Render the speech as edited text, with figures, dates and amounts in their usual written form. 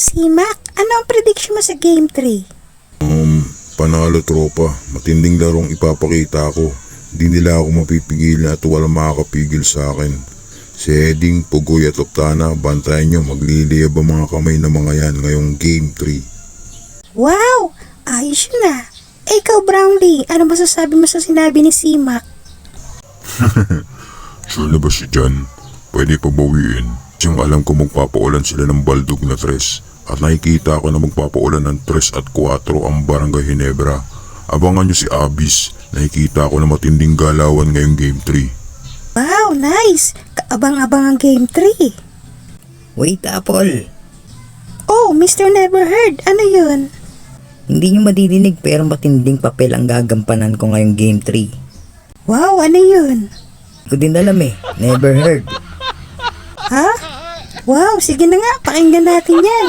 Si Mac, ano ang prediction mo sa Game 3? Panalo tropa, matinding larong ipapakita ko. Di nila ako mapipigilan at walang makakapigil sa akin. Si Eding, Pugoy at Optana, bantayan nyo, magliliyab ang mga kamay ng mga yan ngayong Game 3. Wow! Ayos yun ah. Ikaw, Brownlee, ano masasabi mo sa sinabi ni si Mac? Sure na ba si Jan? Pwede pabawiin. Siyang alam ko magpapaulan sila ng baldog na 3. At nakikita ko na magpapaulan ng 3 at 4 ang Barangay Ginebra. Abangan nyo si Abis. Nakikita ko na matinding galawan ngayong Game 3. Wow, nice! Kaabang-abang ang Game 3. Wait, Apple. Oh, Mr. Neverheard, ano yun? Hindi nyo madidinig pero matinding papel ang gagampanan ko ngayong Game 3. Wow, ano yun? Ko din alam eh, never heard. Ha? Wow, sige na nga, pakinggan natin yan.